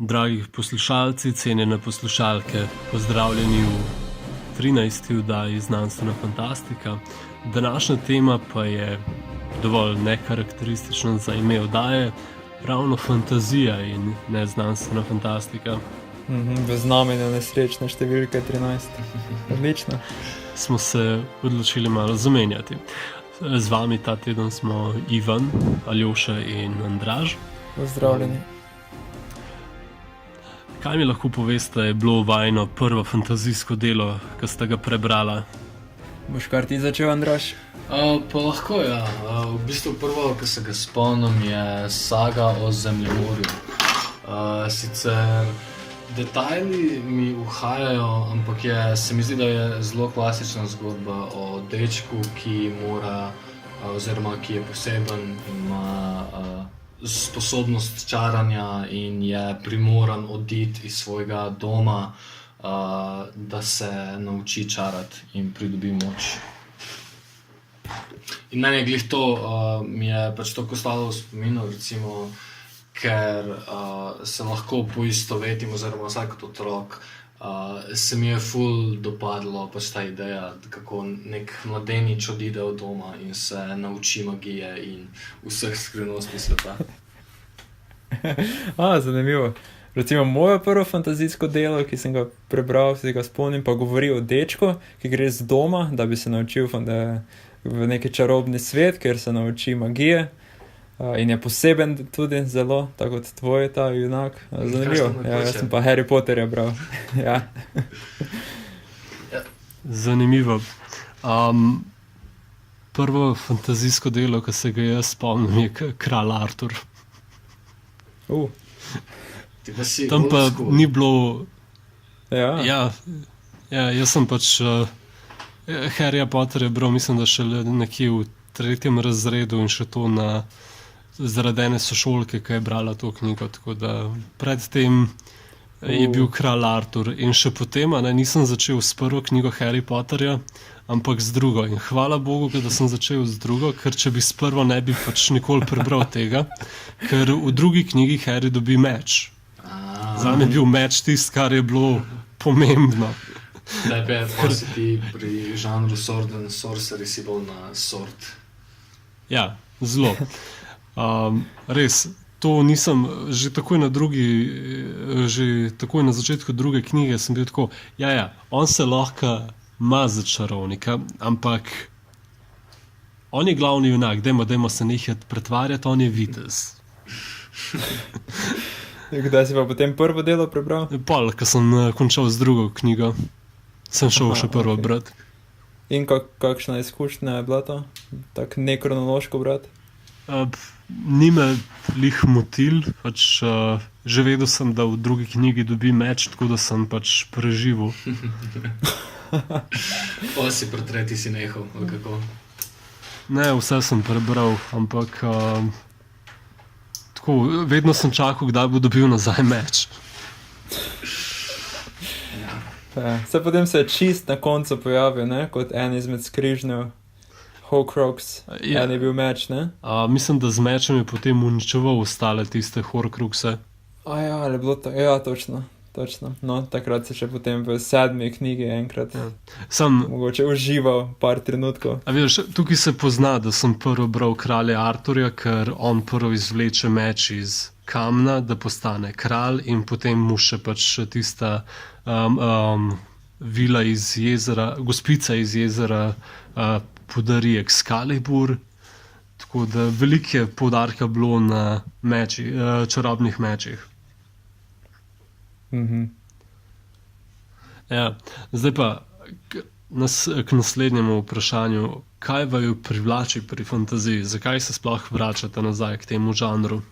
Dragi poslušalci, cenjene poslušalke, pozdravljeni v 13. oddaji Znanstvena fantastika. Današnja tema pa je dovolj nekarakteristična za ime oddaje, ravno fantazija in ne znanstvena fantastika. V znamenju nesrečne številke 13. Odlično. Smo se odločili malo zamenjati. Z vami ta teden smo Ivan, Aljoša in Andraž. Pozdravljeni. Kaj mi lahko poveste, je bilo vajino prvo fantazijsko delo, ki ste ga prebrala? Boš kar ti začel, Andraž? Pa lahko, ja. V bistvu prvo, ki se ga spomnim, je saga o Zemljemorju. Sicer detajli mi uhajajo, ampak se mi zdi, da je zelo klasična zgodba o dečku, ki mora, oziroma ki je poseben, ima sposobnost čaranja in je primoran oditi iz svojega doma, da se nauči čarati in pridobi moč. In meni je glih to, mi je pač to ostalo v spominu, recimo, ker se lahko poistovetim, oziroma vsaj kot otrok, se mi je ful dopadlo pač ta ideja, kako nek mladenič odide od doma in se nauči magije in vseh skrivnosti sveta. Zanimivo. Recimo moje prvo fantazijsko delo, ki sem ga prebral, si ga spomnim, pa govori o dečku, ki gre z doma, da bi se naučil v neki čarobni svet, kjer se nauči magije. In je poseben tudi zelo, tako kot tvoj ta junak. Zanimivo. Jaz sem pa Harry Potterja bral. Ja. Zanimivo. Prvo fantazijsko delo, ki se ga jaz spomnim, je Kralj Artur. Tam pa ni bilo... Ja, jaz sem pač Harryja Potterja bral, mislim, da šele nekje v 3. razredu in še to zaradi ene sošolke, ki je brala to knjigo, tako da predtem je bil Kralj Artur in še potem, nisem začel s prvo knjigo Harry Potterja, ampak z drugo. In hvala Bogu, da sem začel z drugo, ker če bi s prvo ne bi pač nikoli prebral tega, ker v drugi knjigi Harry dobi meč. Zame je bil meč tisto, kar je bilo pomembno. Tebe, pa si ti pri žanru Sword and Sorcery si bil na sword. Ja, zelo. Res, to nisem, že takoj na začetku druge knjige sem bil tako, on se lahko ima za čarovnika, ampak on je glavni junak, dajmo se nehati pretvarjati, on je vitez. Kdaj si pa potem prvo delo prebral? Pol, ko sem končal z drugo knjigo, sem šel še prvo brati. In kakšna izkušnja je bila to? Tak nekronološko brati? Ni me lih motil, pač že vedel sem, da v drugi knjigi dobi meč, tako da sem pač preživel. Pa si pri tretji si nehal, kako? Ne, vse sem prebral, ampak tako, vedno sem čakal, kdaj bo dobil nazaj meč. Se potem se je čist na koncu pojavil, ne? Kot en izmed skrižnjev. Horcrux, en je bil meč, ne? Mislim, da z mečem je potem uničeval ostale tiste Horcruxe. Ali je bilo to? Ja, točno. No, takrat se še potem v 7. knjigi enkrat mogoče užival par trenutkov. Veš, tukaj se pozna, da sem prvo bral Kralja Arturja, ker on prvo izvleče meč iz kamna, da postane kralj in potem mu še pač tista vila iz jezera, gospica iz jezera podari Excalibur, tako da veliko je poudarka bilo na čarobnih mečih. Ja, zdaj pa k naslednjemu vprašanju. Kaj vaju privlači pri fantaziji? Zakaj se sploh vračate nazaj k temu žanru?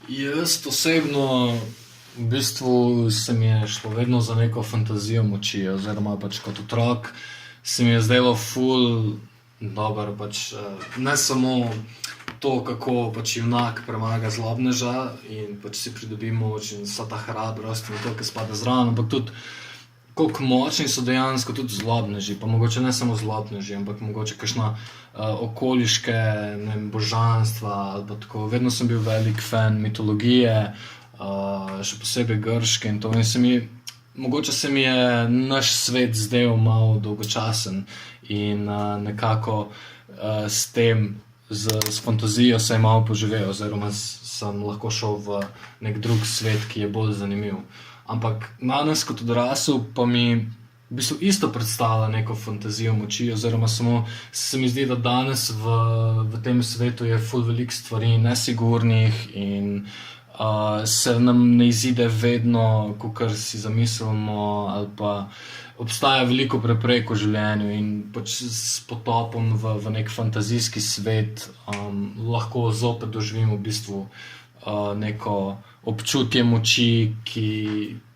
Jaz osebno v bistvu se mi je šlo vedno za neko fantazijo moči, oziroma pač kot otrok se mi je zdelo ful dobro, pač ne samo to, kako pač junak premaga zlobneža in pač si pridobi moč in vsa ta hrabrost in to, ki spada zraven, ampak tudi koliko močni so dejansko tudi zlobneži, pa mogoče ne samo zlobneži, ampak mogoče kakšna okoliške božanstva ali pa tako. Vedno sem bil velik fan mitologije, še posebej grške in to. In mogoče se mi je naš svet zdel malo dolgočasen in nekako s tem, s fantazijo se je malo poživel, oziroma sem lahko šel v nek drug svet, ki je bolj zanimiv. Ampak danes kot odrasel pa mi v bistvu isto predstavlja neko fantazijo moči, oziroma samo se mi zdi, da danes v tem svetu je ful veliko stvari nesigurnih in se nam ne izide vedno, kakor si zamislimo, ali pa obstaja veliko preprek v življenju in pač s potopom v nek fantazijski svet lahko zopet doživimo v bistvu neko občutje moči,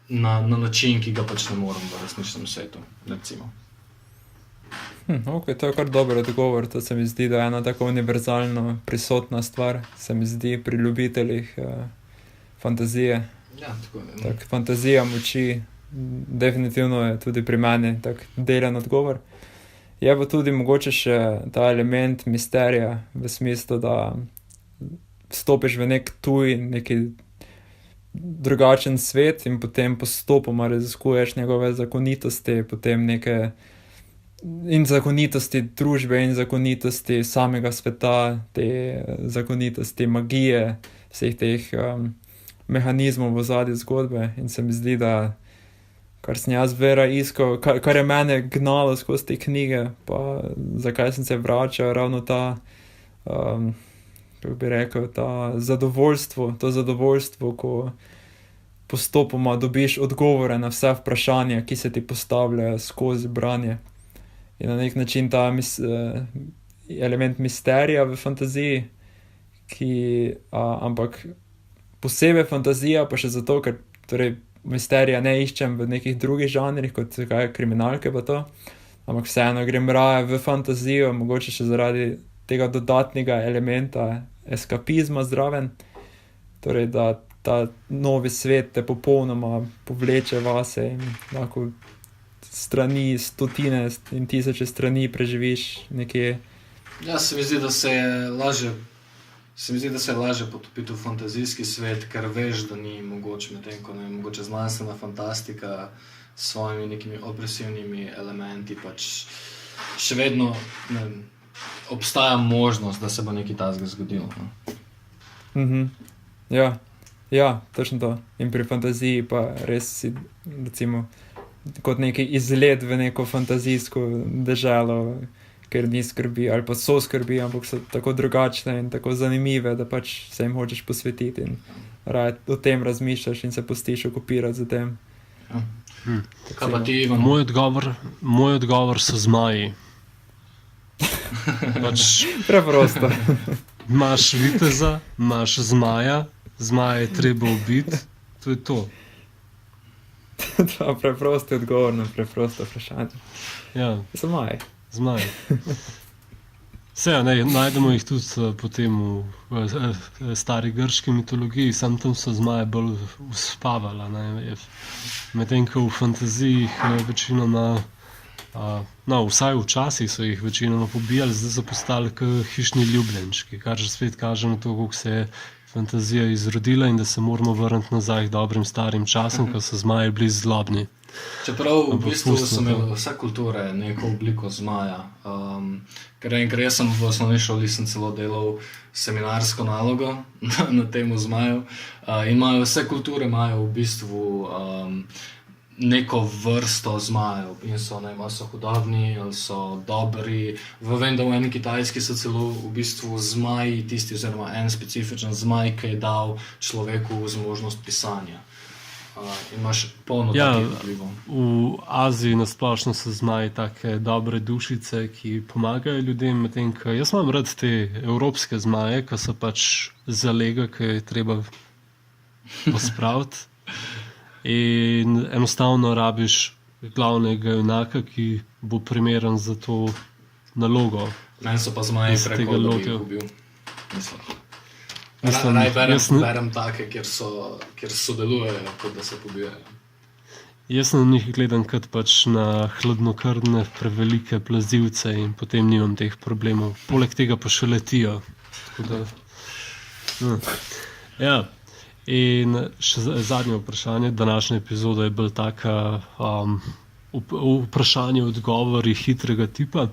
na način, ki ga pač ne morem v resničnem svetu, recimo. Ok, to je kar dober odgovor. To se mi zdi, da je ena tako univerzalno prisotna stvar, se mi zdi pri ljubiteljih fantazije. Ja, tako je. Tak, fantazija moči definitivno je tudi pri meni tak delen odgovor. Je pa tudi mogoče še ta element misterija, v smislu, da vstopiš v nek tuj, neki drugačen svet in potem postopoma raziskuješ njegove zakonitosti, potem neke in zakonitosti družbe in zakonitosti samega sveta, te zakonitosti magije, vseh teh mehanizmov v ozadju zgodbe. In se mi zdi, da kar sem jaz vera iskal, kar je mene gnalo skozi te knjige, pa zakaj sem se vračal, ravno ta kako bi rekel, to zadovoljstvo, ko postopoma dobiš odgovore na vse vprašanja, ki se ti postavljajo skozi branje. In na nek način ta element misterija v fantaziji, ampak posebej fantazija, pa še zato, ker torej misterija ne iščem v nekih drugih žanrih, kot kriminalke pa to, ampak vseeno grem raje v fantazijo, mogoče še zaradi tega dodatnega elementa eskapizma zraven, torej da ta novi svet te popolnoma povleče vase in lahko strani, stotine in tisoče strani preživiš nekje. Ja, se mi zdi, da se je lažje potopiti v fantazijski svet, ker veš, da ni mogoče, medtem ko ne mogoče znanstvena fantastika s svojimi nekimi opresivnimi elementi, pač še vedno obstaja možnost, da se bo nekaj takega zgodilo. Ja, točno to. In pri fantaziji pa res si, recimo, kot neki izlet v neko fantazijsko deželo, ker ni skrbi, ali pa so skrbi, ampak so tako drugačne in tako zanimive, da pač se jim hočeš posvetiti in raje o tem razmišljaš in se pustiš okupirati za tem. Kaj pa ti, Ivan? Moj odgovor so zmaji. Preprosto. Imaš viteza, imaš zmaja, zmaja je treba ubiti, to je to. To je preprosto odgovor na preprosto vprašanje. Ja. Zmaj. Najdemo jih tudi potem v stari grški mitologiji, sam tam so zmaje bolj uspavala. Medtem ko v fantaziji večinoma vsaj včasih so jih večinoma pobijali, zdaj so postali hišni ljubljenčki, kar že spet kaže na to, kako se je fantazija izrodila in da se moramo vrniti nazaj k dobrim starim časom, ko so zmaji bili zlobni. Čeprav v bistvu so imeli vse kulture neko obliko zmaja. Ker jaz sem v osnovni šoli celo delal seminarsko nalogo na temo zmajev. Vse kulture imajo v bistvu neko vrsto zmajev in so hudobni ali so dobri. Vem, da v eni Kitajski so celo v bistvu zmaji tisti, oziroma en specifičen zmaj, ki je dal človeku zmožnost pisanja. Imaš polno takih vplivov. V Aziji nasplošno so zmaji take dobre dušice, ki pomagajo ljudem, medtem ko jaz imam rad te evropske zmaje, ki so pač zalega, ki je treba pospraviti. In enostavno rabiš glavnega junaka, ki bo primeren za to nalogo. Meni so pa zmaji preko, da bi jih ubil. Berem take, kjer sodelujejo, kot da se pobijajo. Jaz na njih gledam kot pač na hladnokrvne prevelike plazivce in potem nimam teh problemov. Poleg tega pa še letijo. Ja. In še zadnje vprašanje, današnja epizoda je bolj taka vprašanje odgovori hitrega tipa.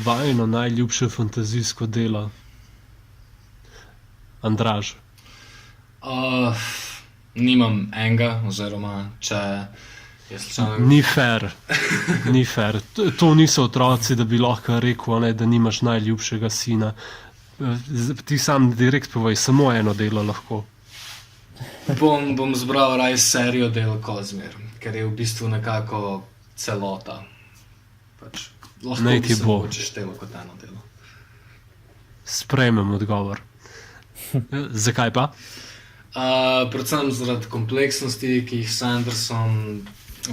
Vajino najljubše fantazijsko delo? Andraž? Nimam enega, oziroma če je slučajno... Ni fair. Ni fair. To niso otroci, da bi lahko rekel, ne, da nimaš najljubšega sina. Ti sam direkt povej, samo eno delo lahko. Bom zbral raj serijo del Kozmir, ker je v bistvu nekako celota. Pač, lahko bi se mogoče štelo kot eno delo. Sprejmem odgovor. Zakaj pa? Predvsem zaradi kompleksnosti, ki jih Sanderson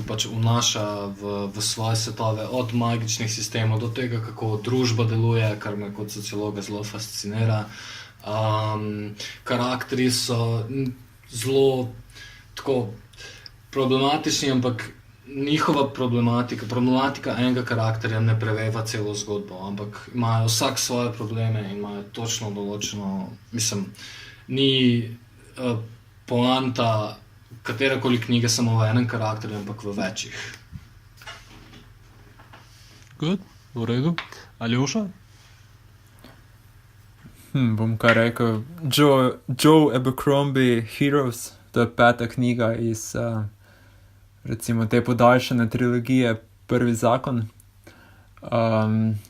pač vnaša v svoje svetove, od magičnih sistemov do tega, kako družba deluje, kar me kot sociologa zelo fascinira. Karakteri so zelo tako problematični, ampak njihova problematika enega karakterja ne preveva celo zgodbo, ampak imajo vsak svoje probleme in imajo točno določeno, mislim, ni poanta katerakoli knjige samo v enem karakterju, ampak v večjih. Good, v redu. Aljoša? Bom kar rekel, Joe Abercrombie Heroes, to je 5. knjiga iz recimo te podaljšane trilogije Prvi zakon.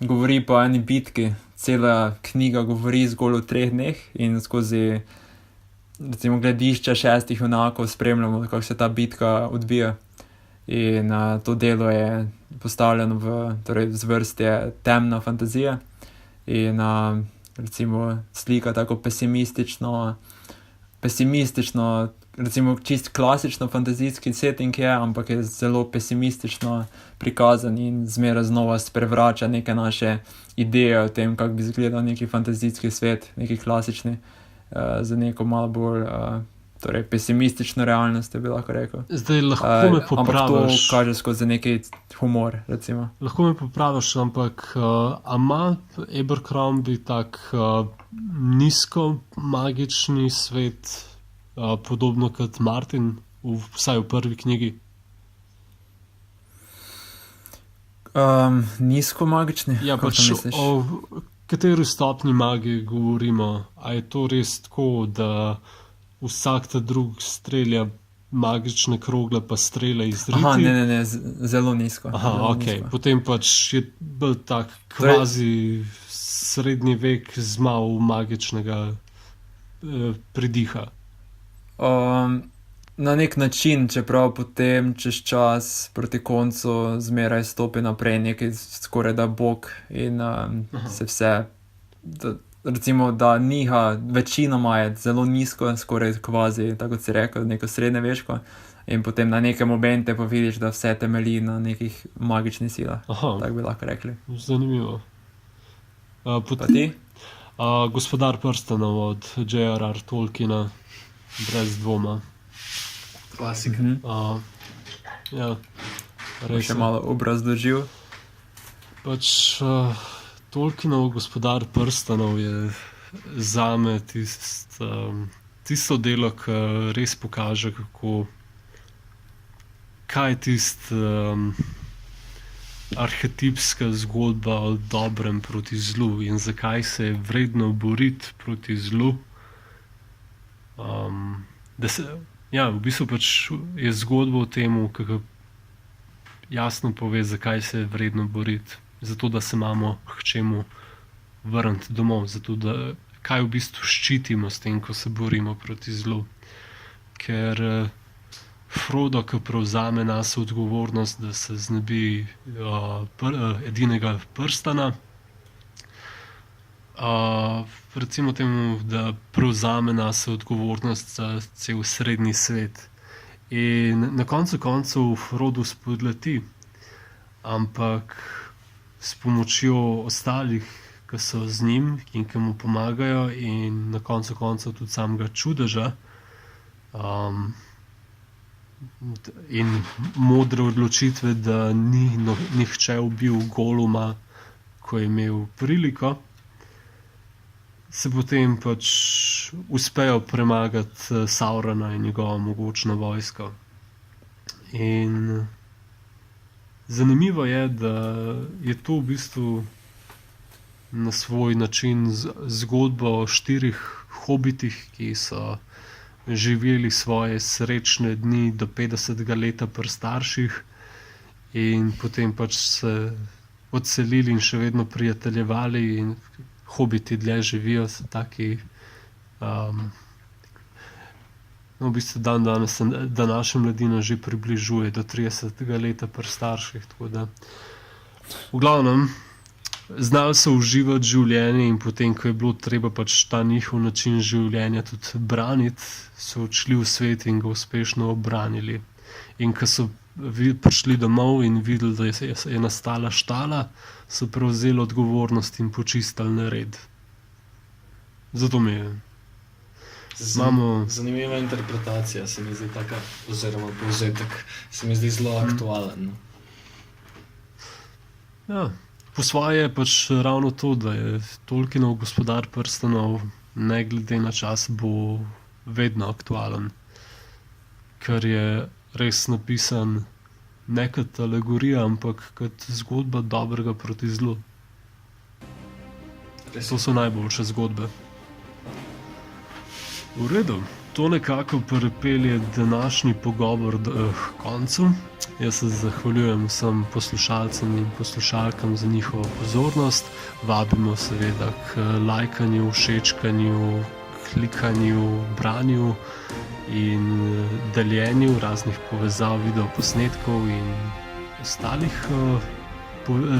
Govori po eni bitki, cela knjiga govori zgolj o 3 dneh in skozi recimo gledišča 6 junakov spremljamo, kako se ta bitka odvija. In to delo je postavljeno torej z vrste temna fantazija in recimo slika tako pesimistično, recimo čist klasično fantazijski setting je, ampak je zelo pesimistično prikazan in zmeraj znova sprevrača neke naše ideje o tem, kako bi izgledal neki fantazijski svet, neki klasični, za neko malo bolj torej pesimistično realnost, bi lahko rekel. Zdaj lahko me popraviš. Ampak to kaže skozi neki humor, recimo. Lahko me popraviš, ampak ima Abercrombie tak nizko magični svet, podobno kot Martin, vsaj v prvi knjigi? Nizko magični? Ja, pač o kateri stopni magije govorimo? A je to res tako, da vsak ta drug strelja magične krogle pa strelja iz riti? Aha, ne, zelo nizko. Aha, zelo ok. nizko. Potem pač je bolj tak kvazi srednji vek z malo magičnega pridiha. Na nek način, čeprav potem čez čas proti koncu zmeraj stopi naprej neki skoraj da bog in se vse, recimo, da niha, večinoma je zelo nizko, skoraj kvazi, tako kot si rekel, neko srednjeveško, in potem na neke momente pa vidiš, da vse temelji na nekih magičnih silah. Aha. Tako bi lahko rekli. Zanimivo. Pa ti? Gospodar prstanov od J.R.R. Tolkiena, brez dvoma. Klasika. Ja, res. Še malo obrazložil. Pač Tolkienov Gospodar prstanov je zame tisto delo, ki res pokaže, kaj je arhetipska zgodba o dobrem proti zlu in zakaj se je vredno boriti proti zlu. V bistvu pač je zgodba o tem, kako jasno pove, zakaj se je vredno boriti. Zato, da se imamo k čemu vrniti domov. Zato, da kaj v bistvu ščitimo s tem, ko se borimo proti zlu. Ker Frodo, ki prevzame nas odgovornost, da se znebi edinega prstana, recimo temu, da prevzame nas odgovornost za cel srednji svet. In na koncu koncev Frodo spodleti, ampak s pomočjo ostalih, ki so z njim in ki mu pomagajo, in na koncu koncev tudi samega čudeža, in modre odločitve, da ni nihče ubil Goluma, ko je imel priliko, se potem pač uspejo premagati Saurona in njegovo mogočno vojsko. In zanimivo je, da je to v bistvu na svoj način zgodba o 4 hobitih, ki so živeli svoje srečne dni do 50. leta pri starših in potem pač se odselili in še vedno prijateljevali, in hobiti dlje živijo, so taki v bistvu danes se današnja mladina že približuje do 30. leta pri starših, tako da v glavnem znali so uživati življenje, in potem, ko je bilo treba pač ta njihov način življenja tudi braniti, so odšli v svet in ga uspešno obranili. In ko so prišli domov in videli, da je nastala štala, so prevzeli odgovornost in počistili nered. Zato mi je. Zanimiva interpretacija se mi zdi taka, oziroma povzetek se mi zdi zelo aktualen. Ja. Po svoje je pač ravno to, da je Tolkienov Gospodar prstanov ne glede na čas bo vedno aktualen, ker je res napisan ne kot alegorija, ampak kot zgodba dobrega proti zlu. To so najboljše zgodbe. V redu, to nekako pripelje današnji pogovor k koncu. Jaz se zahvaljujem vsem poslušalcem in poslušalkam za njihovo pozornost. Vabimo seveda k lajkanju, všečkanju, klikanju, branju in deljenju raznih povezav, videoposnetkov in ostalih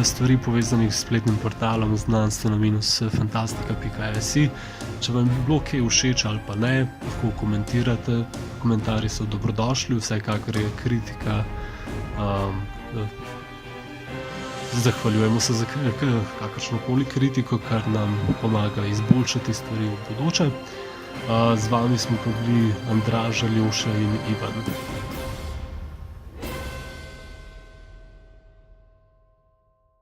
stvari povezanih s spletnim portalom znanstveno-fantastika.si. Če vam je bilo kaj všeč ali pa ne, lahko komentirate. Komentarji so dobrodošli, vsekakor je kritika. Zahvaljujemo se za kakršnokoli kritiko, kar nam pomaga izboljšati stvari v bodoče. Z vami smo pa bili Andraž, Aljoša in Ivan.